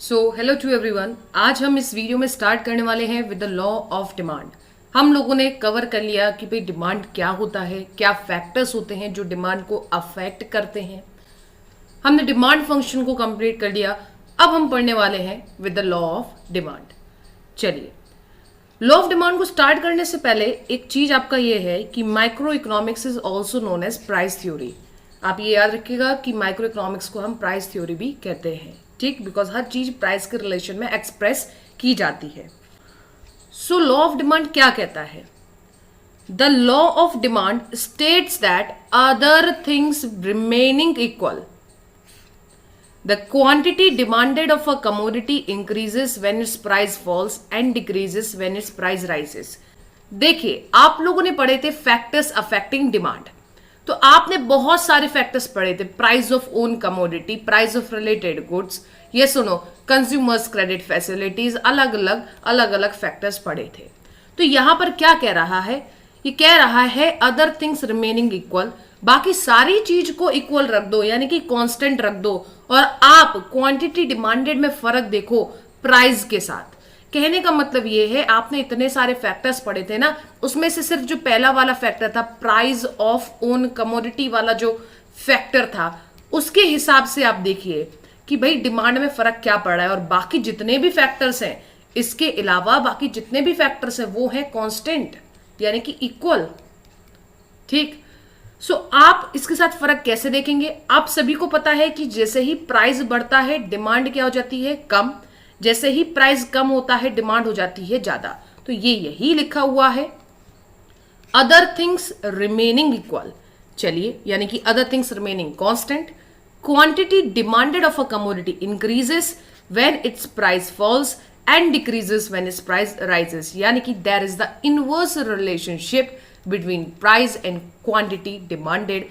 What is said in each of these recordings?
So hello to everyone. आज हम इस वीडियो में स्टार्ट करने वाले हैं with the law of demand. हम लोगों ने कवर कर लिया कि भाई डिमांड क्या होता है, क्या फैक्टर्स होते हैं जो डिमांड को अफेक्ट करते हैं। हमने डिमांड फंक्शन को कंप्लीट कर लिया। अब हम पढ़ने वाले हैं with the law of demand. चलिए, लॉ ऑफ डिमांड को स्टार्ट करने से पहले एक चीज आपका ये है कि microeconomics is also known as price theory. आप ये याद रखिएगा कि माइक्रो इकोनॉमिक्स को हम प्राइस थ्योरी भी कहते हैं, ठीक, बिकॉज हर चीज प्राइस के रिलेशन में एक्सप्रेस की जाती है। सो लॉ ऑफ डिमांड क्या कहता है? The law of demand states that other things remaining equal, the quantity demanded of a commodity increases when its price falls and decreases when its price rises। देखिए, आप लोगों ने पढ़े थे factors affecting demand, तो आपने बहुत सारे फैक्टर्स पढ़े थे। Price of own commodity, price of related goods, ये सुनो, कंज्यूमर्स क्रेडिट फैसिलिटीज, अलग अलग फैक्टर्स पढ़े थे। तो यहां पर क्या कह रहा है? ये कह रहा है अदर थिंग्स रिमेनिंग इक्वल, बाकी सारी चीज को इक्वल रख दो, यानी कि कांस्टेंट रख दो, और आप क्वांटिटी डिमांडेड में फर्क देखो प्राइस के साथ। कहने का मतलब ये है, आपने इतने सारे फैक्टर्स पढ़े थे ना, उसमें से सिर्फ जो पहला वाला फैक्टर था, प्राइस ऑफ ओन कमोडिटी वाला जो फैक्टर था, उसके हिसाब से आप देखिए कि भाई डिमांड में फर्क क्या पड़ रहा है, और बाकी जितने भी फैक्टर्स हैं, इसके अलावा बाकी जितने भी फैक्टर्स हैं वो है कांस्टेंट, यानी कि इक्वल। ठीक, सो आप इसके साथ फर्क कैसे देखेंगे? आप सभी को पता है कि जैसे ही प्राइस बढ़ता है डिमांड क्या हो जाती है? कम। जैसे ही प्राइस कम होता है डिमांड हो जाती है ज्यादा। तो ये यही लिखा हुआ है, अदर थिंग्स रिमेनिंग इक्वल। चलिए, यानी कि other things remaining constant, quantity demanded of a commodity increases when its price falls and decreases when its price rises, यानी कि there is the inverse relationship between price and quantity demanded,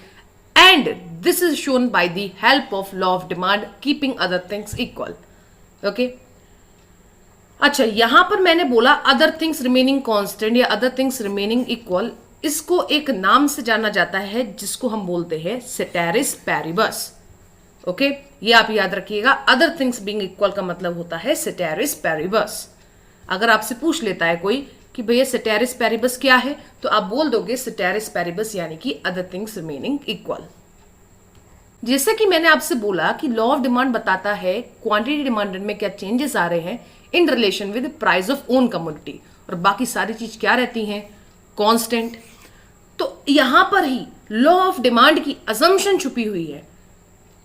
and this is shown by the help of law of demand keeping other things equal। okay? अच्छा, यहां पर मैंने बोला other things remaining constant या other things remaining equal, इसको एक नाम से जाना जाता है जिसको हम बोलते हैं सेटेरिस पैरिबस। ओके, ये आप याद रखिएगा, अदर थिंग्स बीइंग इक्वल का मतलब होता है सेटेरिस पैरिबस। अगर आपसे पूछ लेता है कोई कि भैया सेटेरिस पैरिबस क्या है, तो आप बोल दोगे सेटेरिस पैरिबस यानी कि अदर थिंग्स रिमेनिंग इक्वल। जैसे कि मैंने आपसे बोला कि लॉ ऑफ डिमांड बताता है क्वांटिटी डिमांडेड में क्या चेंजेस आ रहे हैं in relation with price of own commodity, और बाकी सारी चीज क्या रहती हैं? कांस्टेंट। तो यहां पर ही लॉ ऑफ डिमांड की अजम्पशन छुपी हुई है।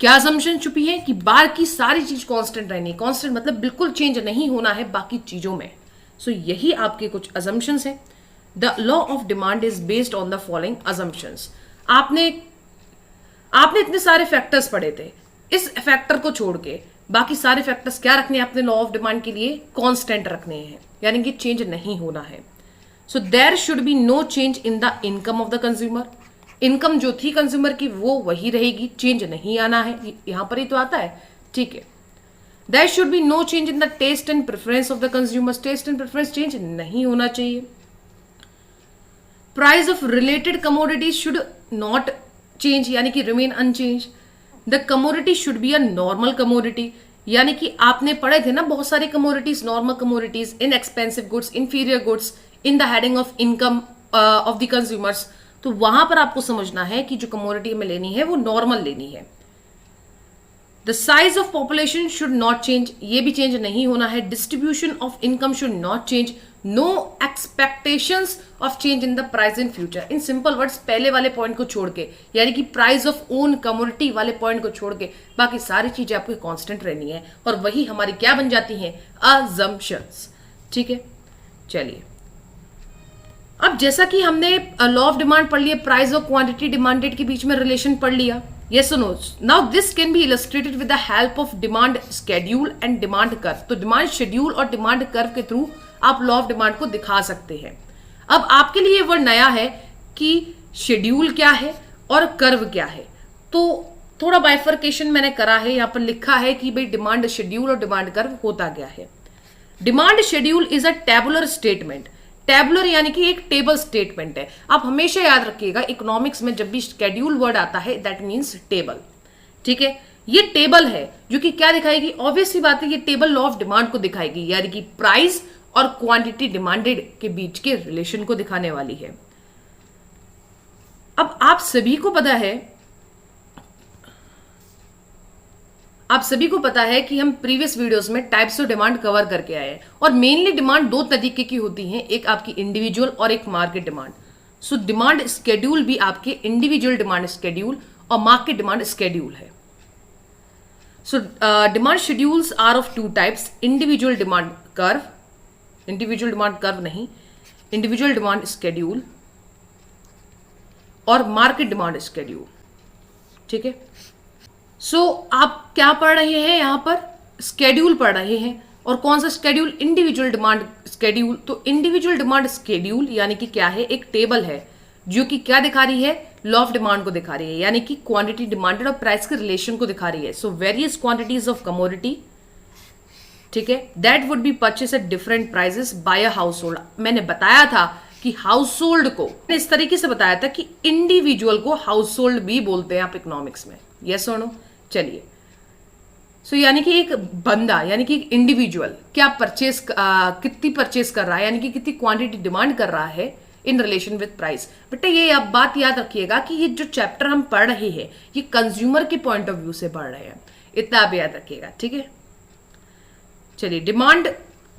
क्या अजम्पशन छुपी है? कि बाकी सारी चीज कांस्टेंट रहनी है। कांस्टेंट मतलब बिल्कुल चेंज नहीं होना है बाकी चीजों में। सो यही आपके कुछ असम्पशंस हैं। The law of demand is based on the following assumptions. आपने इतने सारे फैक्टर्स पढ़े थे, इस फैक्टर को छोड़ के बाकी सारे फैक्टर्स क्या रखने हैं आपने लॉ ऑफ डिमांड के लिए? कांस्टेंट रखने हैं, यानी कि चेंज नहीं होना है। So there should be no change in the income of the consumer. Income जो थी कंज्यूमर की वो वही रहेगी, चेंज नहीं आना है। यहां पर ही तो आता है, ठीक है। There should be no change in the taste and preference of the consumers। taste and preference change नहीं होना चाहिए। Price of related commodities should not change, यानी कि remain unchanged। The commodity should be a normal commodity, यानी कि आपने पढ़े थे ना बहुत सारी commodities, normal commodities, inexpensive goods, inferior goods, in the heading of income of the consumers। तो वहां पर आपको समझना है कि जो commodity हमें लेनी है वो normal लेनी है। The size of population should not change, ये भी चेंज नहीं होना है। Distribution of income should not change। No expectations of change in the price in future। In simple words पहले वाले पॉइंट को छोड़ के, यानी कि प्राइस ऑफ ओन कमोडिटी वाले पॉइंट को छोड़ के बाकी सारी चीजें आपको कांस्टेंट रहनी है, और वही हमारी क्या बन जाती हैं? assumptions। ठीक है, चलिए, अब जैसा कि हमने लॉ ऑफ डिमांड पढ़ लिया, प्राइस और क्वांटिटी डिमांडेड के बीच में रिलेशन पढ़ लिया। Yes or no? Now this can be illustrated with the help of demand schedule and demand curve। तो डिमांड शेड्यूल और डिमांड कर्व के थ्रू आप लॉ ऑफ डिमांड को दिखा सकते हैं। अब आपके लिए वर्ड नया है कि शेड्यूल क्या है और कर्व क्या है, तो थोड़ा बाइफर्केशन मैंने करा है। यहां पर लिखा है कि भाई डिमांड शेड्यूल और डिमांड कर्व होता क्या है। Demand schedule is a tabular statement. Tabular यानी कि एक टेबल स्टेटमेंट है। आप हमेशा याद रखिएगा, इकोनॉमिक्स में जब भी शेड्यूल वर्ड आता है दैट मीन्स टेबल। ठीक है, ये टेबल है जो कि क्या दिखाएगी, ऑब्वियस सी बात है ये टेबल लॉ ऑफ डिमांड को दिखाएगी, यानी कि प्राइस और क्वांटिटी डिमांडेड के बीच के रिलेशन को दिखाने वाली है। अब आप सभी को पता है कि हम प्रीवियस वीडियोस में टाइप्स ऑफ डिमांड कवर करके आए हैं, और मेनली डिमांड दो तरीके की होती हैं, एक आपकी इंडिविजुअल और एक market demand. So demand schedule भी आपके इंडिविजुअल डिमांड स्केड्यूल और मार्केट डिमांड स्केड्यूल है। So demand schedules are of two types, individual demand schedule और मार्केट डिमांड स्केड्यूल। ठीक है, सो आप क्या पढ़ रहे हैं, यहां पर स्केड्यूल पढ़ रहे हैं, और कौन सा स्केड्यूल, इंडिविजुअल डिमांड स्केड्यूल। तो इंडिविजुअल डिमांड स्केड्यूल यानी कि क्या है, एक टेबल है जो कि क्या दिखा रही है, लॉ ऑफ डिमांड को दिखा रही है, यानी कि क्वांटिटी डिमांडेड और प्राइस के रिलेशन को दिखा रही है। So various quantities of commodity, ठीक है, that would be purchase at different prices by a household. मैंने बताया था कि हाउस होल्ड को इस तरीके से बताया था कि इंडिविजुअल को हाउस होल्ड भी बोलते हैं आप इकोनॉमिक्स में, यस और नो। चलिए, सो यानी कि एक बंदा, यानी कि एक इंडिविजुअल क्या कितनी परचेस कर रहा है, यानी कि कितनी क्वांटिटी डिमांड कर रहा है इन रिलेशन विद प्राइस। बेटा ये आप बात याद रखिएगा कि ये जो चैप्टर हम पढ़ रहे हैं ये कंज्यूमर के पॉइंट ऑफ व्यू से पढ़ रहे हैं, इतना आप याद रखिएगा। ठीक है, चलिए, डिमांड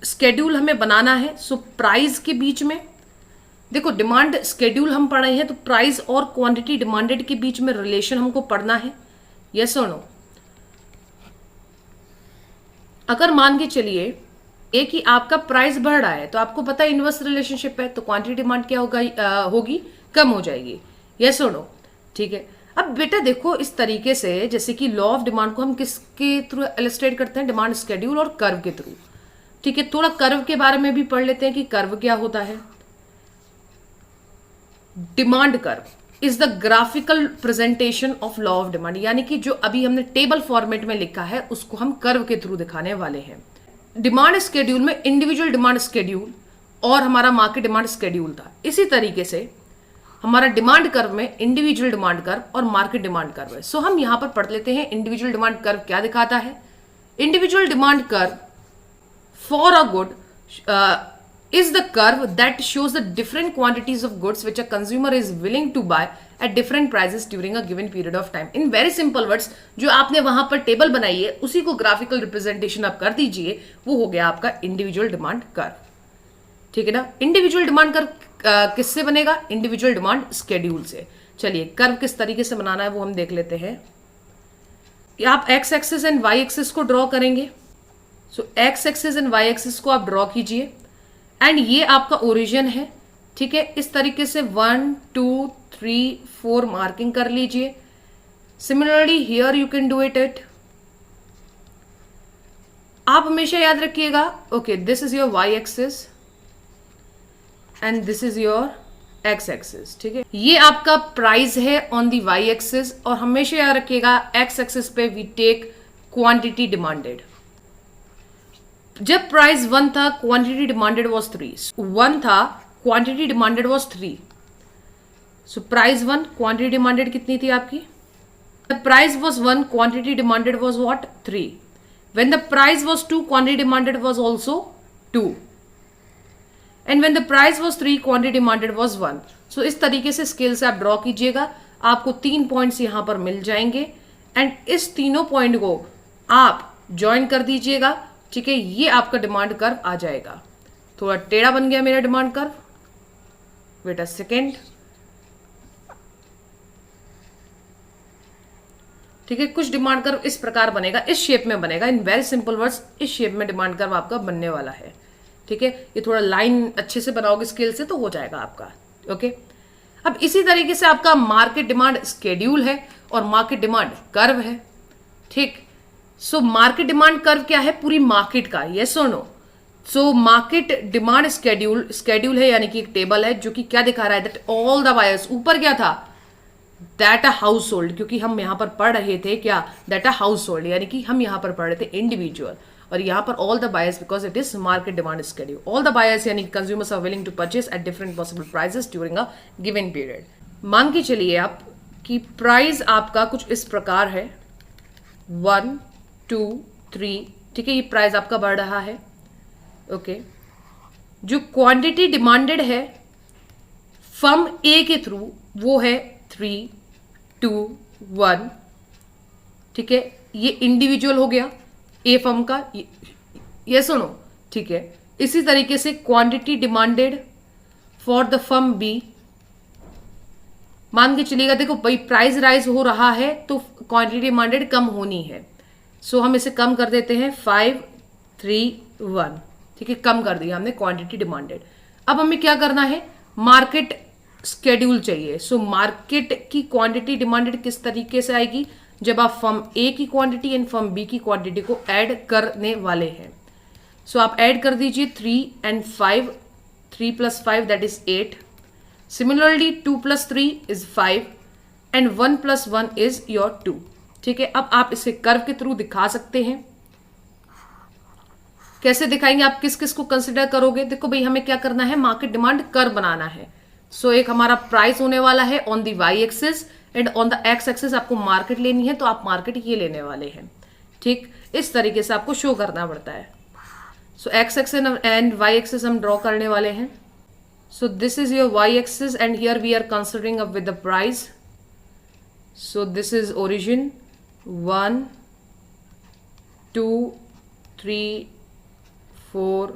स्केड्यूल हमें बनाना है। सो प्राइस के बीच में देखो, डिमांड स्केड्यूल हम पढ़ रहे हैं तो प्राइस और क्वांटिटी डिमांडेड के बीच में रिलेशन हमको पढ़ना है, यस और नो। अगर मान के चलिए एक ही आपका प्राइस बढ़ रहा है तो आपको पता है इनवर्स रिलेशनशिप है, तो क्वांटिटी डिमांड क्या होगी, कम हो जाएगी, यस और नो। ठीक है, अब बेटा देखो इस तरीके से, जैसे कि लॉ ऑफ डिमांड को हम किसके थ्रू इलस्ट्रेट करते हैं, डिमांड स्केड्यूल और कर्व के थ्रू। ठीक है, थोड़ा कर्व के बारे में भी पढ़ लेते हैं कि कर्व क्या होता है। Demand curve is the graphical presentation of law of demand, यानी कि जो अभी हमने टेबल फॉर्मेट में लिखा है उसको हम कर्व के थ्रू दिखाने वाले हैं। डिमांड स्केड्यूल में इंडिविजुअल डिमांड स्केड्यूल और हमारा मार्केट डिमांड स्केड्यूल था। इसी तरीके से हमारा डिमांड कर्व में इंडिविजुअल डिमांड कर्व और मार्केट डिमांड कर्व है। सो हम यहां पर पढ़ लेते हैं इंडिविजुअल डिमांड कर्व क्या दिखाता है। Individual demand curve for a good is the curve that shows the different quantities of goods which a consumer is willing to buy at different prices during a given period of time. In very simple words, जो आपने वहां पर table बनाई है उसी को graphical representation आप कर दीजिए, वो हो गया आपका इंडिविजुअल डिमांड कर्व। ठीक है ना, इंडिविजुअल डिमांड कर्व किससे बनेगा, इंडिविजुअल डिमांड स्केड्यूल से। चलिए, कर्व किस तरीके से बनाना है वो हम देख लेते हैं। आप X axis and Y axis को ड्रॉ करेंगे। So X axis and Y axis को आप ड्रॉ कीजिए, एंड ये आपका ओरिजिन है। ठीक है, इस तरीके से 1 2 3 4 मार्किंग कर लीजिए। Similarly here you can do it. आप हमेशा याद रखिएगा, okay, this is your Y axis and this is your X axis. ठीक है, ये आपका प्राइस है ऑन दी वाई एक्सिस, और हमेशा याद रखिएगा एक्स एक्सिस पे वी टेक क्वांटिटी डिमांडेड। जब प्राइस 1 था क्वांटिटी डिमांडेड वाज 3, 1 था quantity demanded was 3। So price 1, quantity demanded कितनी थी आपकी, the price was 1, quantity demanded was what, 3। When the price was 2, quantity demanded was also 2, and when the price was 3, quantity demanded was 1। सो इस तरीके से scale से आप draw कीजिएगा, आपको 3 पॉइंट्स यहां पर मिल जाएंगे, एंड इस तीनों पॉइंट को आप ज्वाइन कर दीजिएगा। ठीक है, ये आपका डिमांड कर्व आ जाएगा। थोड़ा टेढ़ा बन गया मेरा demand curve, wait a second. ठीक है, कुछ डिमांड कर्व इस प्रकार बनेगा, इस शेप में बनेगा। इन वेरी सिंपल वर्ड्स, इस शेप में डिमांड कर्व आपका बनने वाला है। ठीक है, ये थोड़ा लाइन अच्छे से बनाओगे स्केल से तो हो जाएगा आपका। ओके, अब इसी तरीके से आपका मार्केट डिमांड स्केड्यूल है और मार्केट डिमांड कर्व है। ठीक, सो मार्केट डिमांड कर्व क्या है, पूरी मार्केट का, यस और no. So market demand schedule है, यानी कि एक टेबल है जो कि क्या दिखा रहा है, दैट ऑल द बायर्स, ऊपर क्या था, दैट अ हाउस होल्ड, क्योंकि हम यहां पर पढ़ रहे थे क्या, दैट अ हाउस होल्ड, यानी कि हम यहां पर पढ़ रहे थे इंडिविजुअल, और यहां पर all the buyers because it is market demand schedule. All the buyers यानी consumers are willing to purchase at different possible prices during a given period. मान के चलिए आप कि प्राइस आपका कुछ इस प्रकार है, 1 2 3, ठीक है, ये प्राइस आपका बढ़ रहा है। ओके, जो क्वांटिटी डिमांडेड है फर्म ए के थ्रू वो है 3 2 1, ठीक है, ये इंडिविजुअल हो गया ए फर्म का, ये सुनो, ठीक है। इसी तरीके से quantity demanded for the firm B, मान के चलिएगा, देखो भाई प्राइस राइज हो रहा है तो क्वांटिटी डिमांडेड कम होनी है, सो हम इसे कम कर देते हैं 5 3 1, ठीक है, कम कर दिया हमने क्वांटिटी डिमांडेड। अब हमें क्या करना है, मार्केट स्केड्यूल चाहिए। सो मार्केट की क्वांटिटी डिमांडेड किस तरीके से आएगी, जब आप फर्म ए की क्वांटिटी एंड फर्म बी की क्वांटिटी को ऐड करने वाले हैं। सो आप ऐड कर दीजिए 3 and 5, 3 + 5 that is 8। Similarly 2 + 3 is 5 and 1 + 1 is your 2, ठीक है। अब आप इसे कर्व के थ्रू दिखा सकते हैं। कैसे दिखाएंगे, आप किस किस को कंसिडर करोगे, देखो भाई हमें क्या करना है, मार्केट डिमांड कर्व बनाना है। सो एक हमारा प्राइस होने वाला है on the Y axis and on the X axis आपको मार्केट लेनी है, तो आप मार्केट ये लेने वाले हैं, ठीक, इस तरीके से आपको शो करना पड़ता है। So X axis and Y axis हम ड्रॉ करने वाले हैं। So this is your Y axis and here we are considering up with the price. So this is origin 1 2 3 4,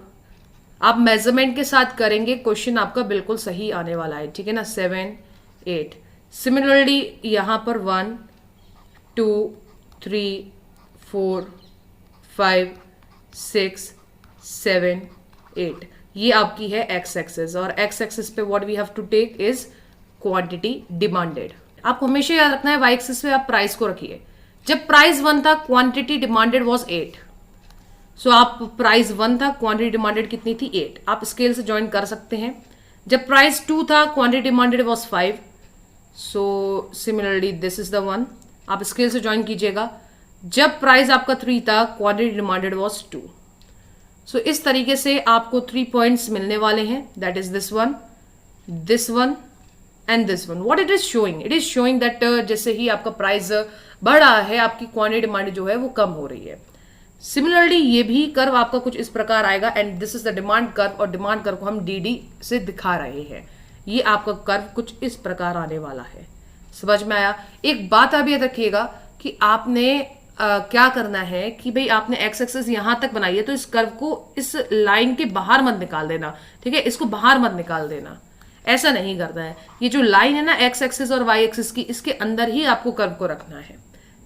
आप मेजरमेंट के साथ करेंगे, क्वेश्चन आपका बिल्कुल सही आने वाला है, ठीक है ना, 7 8। सिमिलरली यहां पर 1 2 3 4 5 6 7 8, ये आपकी है एक्स एक्सिस, और एक्स एक्सिस पे what we have to take is quantity demanded. आपको हमेशा याद रखना है वाई एक्सिस पे आप प्राइस को रखिए। जब प्राइस 1 था क्वांटिटी डिमांडेड वाज 8, सो आप प्राइस 1 था, क्वांटिटी डिमांडेड कितनी थी 8, आप स्केल से ज्वाइन कर सकते हैं। जब प्राइस 2 था quantity demanded was 5, so similarly this is the 1, आप स्केल से ज्वाइन कीजिएगा। जब प्राइस आपका 3 था क्वांटिटी डिमांडेड वाज 2। सो इस तरीके से आपको 3 पॉइंट्स मिलने वाले हैं, that is this one and this one. What it is showing, it is showing that जैसे ही आपका प्राइस बढ़ रहा है आपकी क्वांटिटी डिमांड जो है वो कम हो रही है। सिमिलरली ये भी कर्व आपका कुछ इस प्रकार आएगा and this is the demand curve, और डिमांड कर्व को हम डी से दिखा रहे हैं। ये आपका कर्व कुछ इस प्रकार आने वाला है, समझ में आया। एक बात आप याद रखिएगा कि आपने क्या करना है कि भाई आपने एक्स एक्सिस यहां तक बनाई है, तो इस कर्व को इस लाइन के बाहर मत निकाल देना, ठीक है, इसको बाहर मत निकाल देना, ऐसा नहीं करना है। ये जो लाइन है ना एक्स एक्सिस और वाई एक्सिस की, इसके अंदर ही आपको कर्व को रखना है,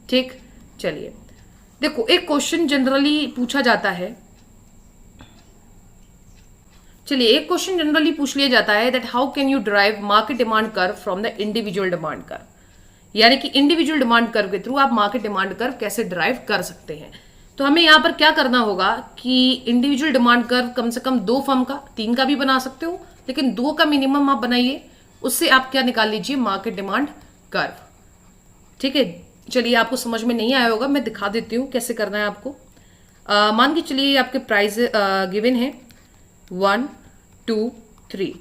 ठीक। चलिए देखो, एक क्वेश्चन जनरली पूछा जाता है, चलिए एक क्वेश्चन जनरली पूछ लिया जाता है that how can you drive market demand curve from the individual demand curve, यानी कि इंडिविजुअल डिमांड कर्व के थ्रू आप मार्केट डिमांड कर्व कैसे ड्राइव कर सकते हैं। तो हमें यहां पर क्या करना होगा कि इंडिविजुअल डिमांड कर्व कम से कम 2 फर्म का, 3 का भी बना सकते हो, लेकिन 2 का मिनिमम आप बनाइए, उससे आप क्या निकाल लीजिए, मार्केट डिमांड कर्व, ठीक है। चलिए आपको समझ में नहीं आया होगा, मैं दिखा देती हूँ कैसे करना है आपको। मान के चलिए आपके प्राइस गिवन है 1 2 3।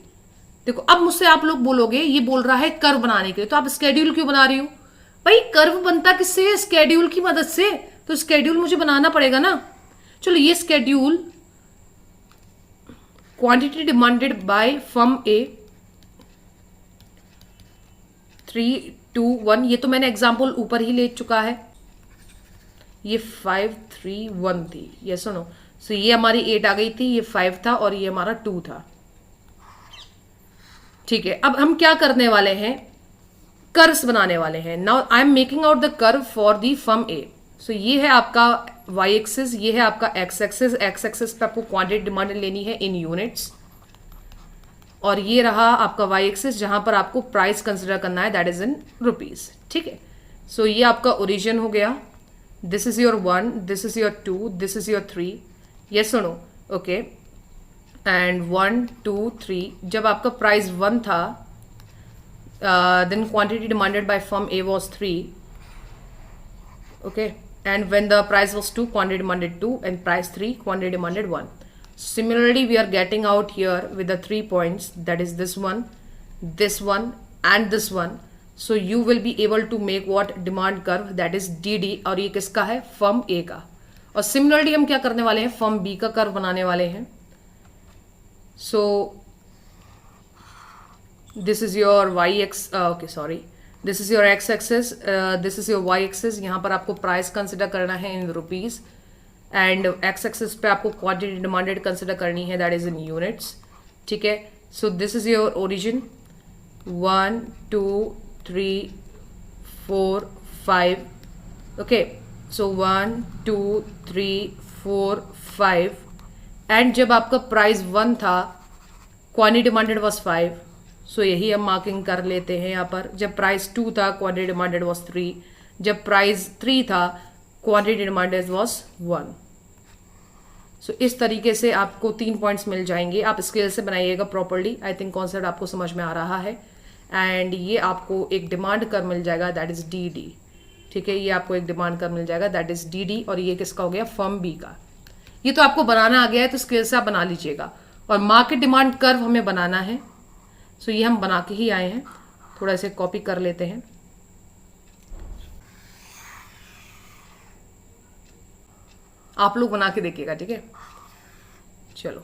देखो अब मुझसे आप लोग बोलोगे ये बोल रहा है कर्व बनाने के लिए, तो आप स्केड्यूल क्यों बना रही हो? भाई कर्व बनता किससे है? स्केड्यूल की मदद से, तो स्केड्यूल मुझे बनाना पड़ेगा ना। चलो ये schedule quantity demanded by firm ए 3 2 1, ये तो मैंने एग्जाम्पल ऊपर ही ले चुका है, ये 5 3 1 थी, ये सुनो। सो ये हमारी 8 आ गई थी, ये 5 था और ये हमारा 2 था, ठीक है। अब हम क्या करने वाले हैं, कर्व्स बनाने वाले हैं। Now I am making out the curve for the firm A. So ये है आपका वाई एक्सिस, ये है आपका एक्स एक्सिस। एक्स एक्सिस पे आपको क्वांटिटी डिमांड लेनी है इन यूनिट्स, और ये रहा आपका वाई एक्सिस जहां पर आपको प्राइस कंसिडर करना है, दैट इज इन रुपीज, ठीक है। सो ये आपका ओरिजिन हो गया, this is your 1, this is your 2, this is your 3, ये सुनो, ओके। एंड 1 2 3, जब आपका प्राइस 1 था then quantity demanded by firm A was 3, okay, and when the price was 2 quantity demanded 2 and price 3 quantity demanded 1. Similarly, we are getting out here with the 3 points, that is this one and this one. So you will be able to make what demand curve that is D, और ये किसका है, firm ए का। और similarly हम क्या करने वाले हैं, फर्म बी का कर्व बनाने वाले हैं। So this is your Y X, okay sorry, this is your X axis, this is your Y axis. यहाँ पर आपको प्राइस कंसिडर करना है in rupees, and X axis पे आपको क्वांटिटी डिमांडेड कंसिडर करनी है, दैट इज इन यूनिट्स। ठीक है, सो this is your origin 1 2 3 4 5, okay, so 1 2 3 4 5, and जब आपका प्राइस 1 था, क्वांटिटी डिमांडेड वॉज 5, सो यही हम मार्किंग कर लेते हैं यहाँ पर। जब प्राइस 2 था, क्वांटिटी डिमांडेड वॉज 3, जब प्राइस 3 था, क्वांटिटी डिमांडेड वॉज 1। सो इस तरीके से आपको 3 पॉइंट्स मिल जाएंगे। आप स्केल से बनाइएगा प्रॉपरली, आई थिंक कॉन्सेप्ट आपको समझ में आ रहा है। एंड ये आपको एक डिमांड कर मिल जाएगा, दैट इज डी डी। ठीक है, ये आपको एक डिमांड कर मिल जाएगा, दैट इज डी डी, और ये किसका हो गया, फर्म बी का। ये तो आपको बनाना आ गया है, तो स्केल से आप बना लीजिएगा। और मार्केट डिमांड कर्व हमें बनाना है, सो ये हम बना के ही आए हैं, थोड़ा इसे कॉपी कर लेते हैं। आप लोग बना के देखिएगा, ठीक है। चलो,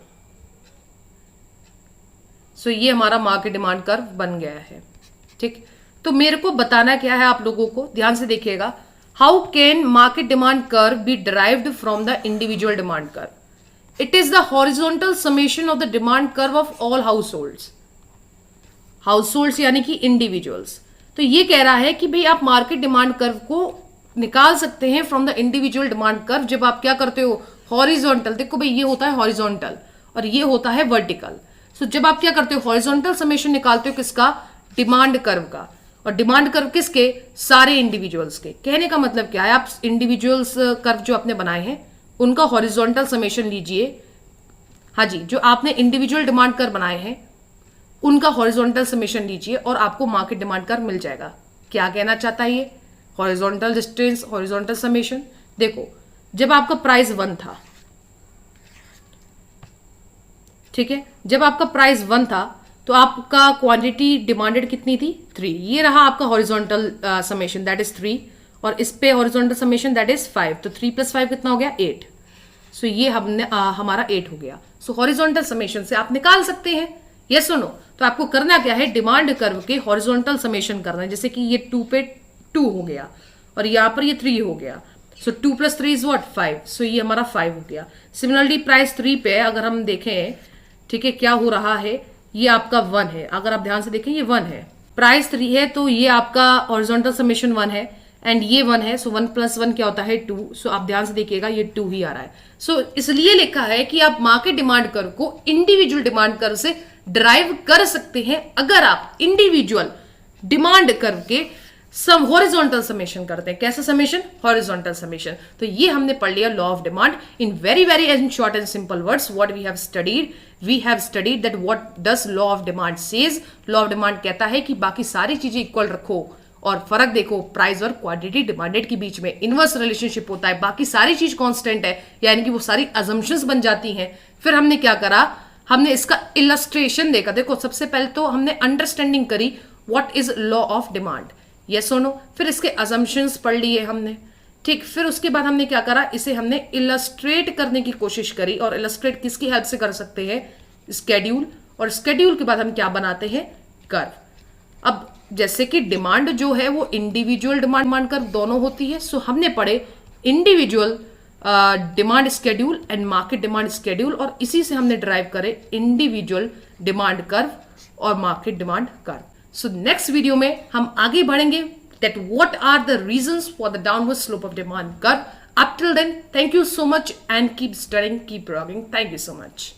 सो ये हमारा मार्केट डिमांड कर्व बन गया है। ठीक, तो मेरे को बताना क्या है आप लोगों को, ध्यान से देखिएगा। How can market demand curve be derived from the individual demand curve? It is the horizontal summation of the demand curve of all households यानी कि इंडिविजुअल्स। तो ये कह रहा है कि भाई आप मार्केट डिमांड कर्व को निकाल सकते हैं from the individual demand curve जब आप क्या करते हो, हॉरिजॉन्टल। देखो भाई, ये होता है हॉरिजॉन्टल और ये होता है वर्टिकल। सो जब आप क्या करते हो, हॉरिजॉन्टल समेशन निकालते हो किसका, डिमांड कर्व का। और डिमांड कर्व किसके, सारे इंडिविजुअल्स के। कहने का मतलब क्या है, आप इंडिविजुअल्स कर्व जो आपने बनाए हैं उनका हॉरिजॉन्टल समेशन लीजिए। हाँ जी, जो आपने इंडिविजुअल डिमांड कर्व बनाए हैं उनका हॉरिजॉन्टल समेशन लीजिए और आपको मार्केट डिमांड कर्व मिल जाएगा। क्या कहना चाहता है ये, हॉरिजॉन्टल डिस्टेंस, हॉरिजॉन्टल समेशन। देखो, जब आपका प्राइस 1 था, ठीक है, जब आपका प्राइस 1 था तो आपका क्वांटिटी डिमांडेड कितनी थी, 3। ये रहा आपका हॉरिजॉन्टल समेशन, दैट इज 3, और इस पे हॉरिजॉन्टल समेशन दैट इज 5। तो 3 + 5 कितना हो गया, 8। सो ये हमने हमारा 8 हो गया। सो हॉरिजॉन्टल समेशन से आप निकाल सकते हैं, यस और नो। तो आपको करना क्या है, डिमांड कर्व के हॉरिजॉन्टल समेशन करना है। जैसे कि ये 2 पे 2 हो गया और यहाँ पर ये 3 हो गया। सो 2 + 3 इज व्हाट, 5। सो ये हमारा 5 हो गया। सिमिलरली प्राइस 3 पे अगर हम देखें, ठीक है, क्या हो रहा है, ये आपका 1 है। अगर आप ध्यान से देखें, ये 1 है, प्राइस 3 है, तो ये आपका हॉरिजॉन्टल समेशन 1 है एंड ये 1 है। सो 1 + 1 क्या होता है, 2। सो आप ध्यान से देखिएगा, ये 2 ही आ रहा है। सो इसलिए लिखा है कि आप मार्केट डिमांड कर्व को इंडिविजुअल डिमांड कर्व से ड्राइव कर सकते हैं अगर आप इंडिविजुअल डिमांड कर्व के सम हॉरिजॉन्टल समेशन करते हैं। कैसा समेशन, हॉरिजॉन्टल समेशन। तो ये हमने पढ़ लिया law of demand in very in short and simple words. What we have studied that what does law of demand says. Law of demand कहता है कि बाकी सारी चीजें इक्वल रखो और फर्क देखो, प्राइस और क्वांटिटी डिमांडेड के बीच में इनवर्स रिलेशनशिप होता है, बाकी सारी चीज कांस्टेंट है, यानी कि वो सारी अजम्पशंस बन जाती हैं। फिर हमने क्या करा, हमने इसका इलस्ट्रेशन देखा। देखो, सबसे पहले तो हमने अंडरस्टैंडिंग करी what is law of demand, yes और नो। फिर इसके अजम्पशंस पढ़ लिए हमने, ठीक। फिर उसके बाद हमने क्या करा, इसे हमने इलस्ट्रेट करने की कोशिश करी। और इलस्ट्रेट किसकी हेल्प से कर सकते हैं, स्केड्यूल। और स्केड्यूल के बाद हम क्या बनाते हैं, कर्व। अब जैसे कि डिमांड जो है वो इंडिविजुअल डिमांड कर्व दोनों होती है। सो हमने पढ़े individual demand schedule and market demand schedule, और इसी से हमने ड्राइव करे इंडिविजुअल डिमांड कर्व और market demand curve. So next video में हम आगे बढ़ेंगे that what are the reasons for the downward slope of demand curve. Up till then, thank you so much and keep studying, keep rocking. Thank you so much.